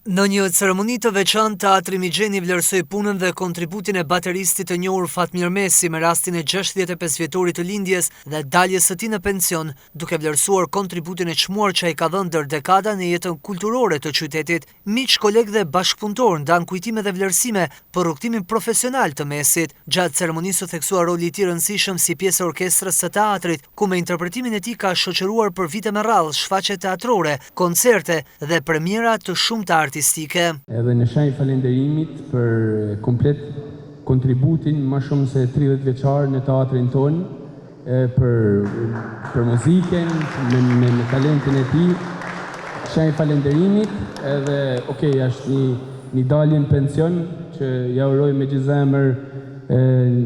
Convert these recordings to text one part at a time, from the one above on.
Në një ceremoni të veçantë, Teatri Mixheni vlerësoi punën dhe kontributin e bateristit të njohur Fatmir Mesi me rastin e 65 vjetorit të lindjes dhe daljes së tij në pension, duke vlerësuar kontributin e çmuar që ai ka dhënë ndër dekada në jetën kulturore të qytetit. Miq, kolegë dhe bashkëpunëtor ndan kujtime dhe vlerësime për rrugtimin profesional të Mesit. Gjatë ceremonisë u theksua roli i tij rëndësishëm si pjesë e orkestrës së teatrit, ku me interpretimin e tij ka shoqëruar për vite me radhë shfaqje teatrore, koncerte dhe premiera të shumta artistike. Edhe në shenjë falënderimit për komplet kontributin më shumë se 30 vjeçar në teatrin ton, për muzikën, me talentin e tij, shenjë falënderimit, edhe është një dalje në pension që ja uroj me gjithë zemër,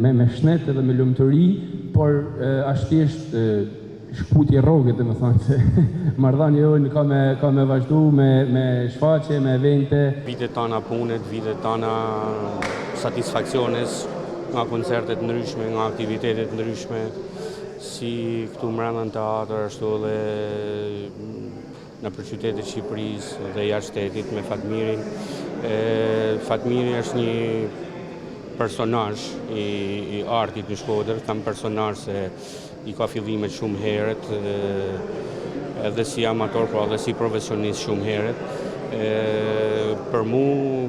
me shnet edhe me lumturi, por është thjesht shkputje rroget, dhe më thonë, se marrëdhënia jonë ka me vazhdu me shfaqje, me evente. Vitet tana punet, vitet tana satisfakciones nga koncertet ndryshme, nga aktivitetet ndryshme, si këtu mbrenda në teatr, ashtu edhe në për qytetet e Shqipërisë dhe jashtë shtetit me Fatmirin. Fatmiri është një personazh i artit në Shkodër, tham personazh se i ka fillimet shumë herët, edhe si amator, pra edhe si profesionist shumë herët. Për mu,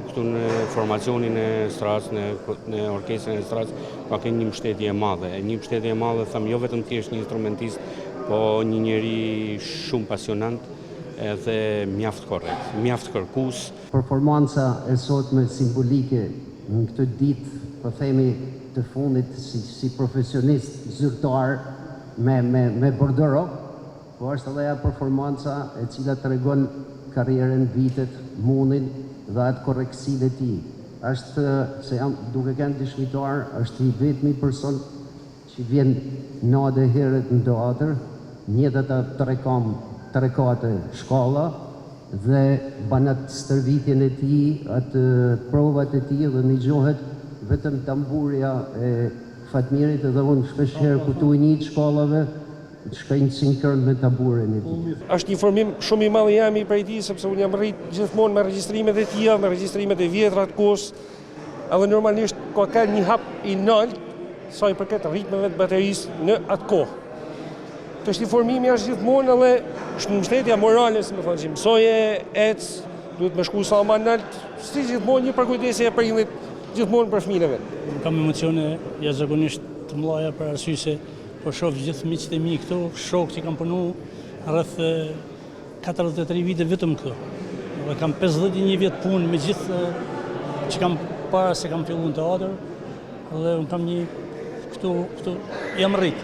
këtu në formacionin e Stras, në orkestrën e Stras, ka kënë një mbështetje e madhe. Një mbështetje e madhe, tham, jo vetëm thjesht një instrumentist, po një njeri shumë pasionant edhe mjaft korrekt, mjaft kërkues. Performanca e sotme simbolike në këtë ditë, po themi të fundit si profesionist zyrtar me bordero, po është edhe ajo performanca e cila tregon karrierën, vitet, mundin dhe atë korreksinë e tij. Është se jam duke qenë dëshmitar, është i vetmi person që vjen natë herët në teatr, mjetet të rekate shkolla dhe ban atë stërvitjen e tij, atë provat e tij dhe ngjohet vetëm tamburja e Fatmirit, edhe unë shpeshherë ku tu një shkollave shkojnë sinkron me tamburin e tij. Është një formim shumë i madh jam i prej tij, sepse unë jam rrit gjithmonë me regjistrimet e tija, me regjistrimet e vjetra të kohës, edhe normalisht ka një hap i nalt sa i përket ritmeve të baterisë në atë kohë. Të është një formimi është gjithmonë edhe mbështetja morale, si më thonë, që mësoje, ec, duhet me shku sa më nalt, si gjithmonë një përkujdesje e prillit gjithmonë për fëmijët e vet. Kam emocione jashtëzakonisht të mëdha për arsye se po shoh gjithë miqtë e mi këtu, shok që kam punuar rreth 43 vite vetëm këtu. Dhe kam 51 vjet punë me gjithë që kam para se kam filluar në teatr, dhe unë kam një këtu jam rrit.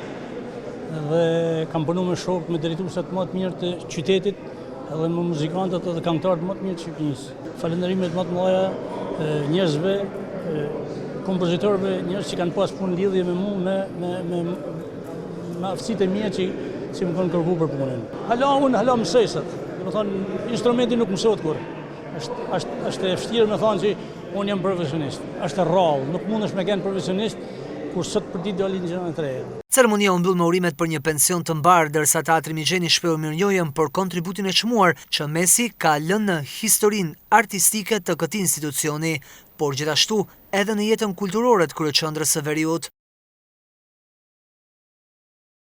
Dhe kam punuar me shok, me drejtuesat më të mirë të qytetit, edhe me muzikantët edhe këngëtarët më të mirë të Shqipërisë. Falënderimet më të mëdha njerëzve, kompozitorëve, njerëz që kanë pas punë lidhje me mua, me aftësitë e mia që më kanë kërkuar për punën. Hala mësesat. Do të thonë, instrumenti nuk mësohet kur. Është e vështirë me thonë që unë jam profesionist. Është rrallë, nuk mundesh me qenë profesionist kur sot për ditë dalin gjëra të reja. Ceremonia u mbyll me urimet për një pension të mbar, ndërsa Teatri Mixheni shpreu mirënjohjen për kontributin e çmuar që Mesi ka lënë në historinë artistike të këtij institucioni, por gjithashtu edhe në jetën kulturore të kryeqendrës së Veriut.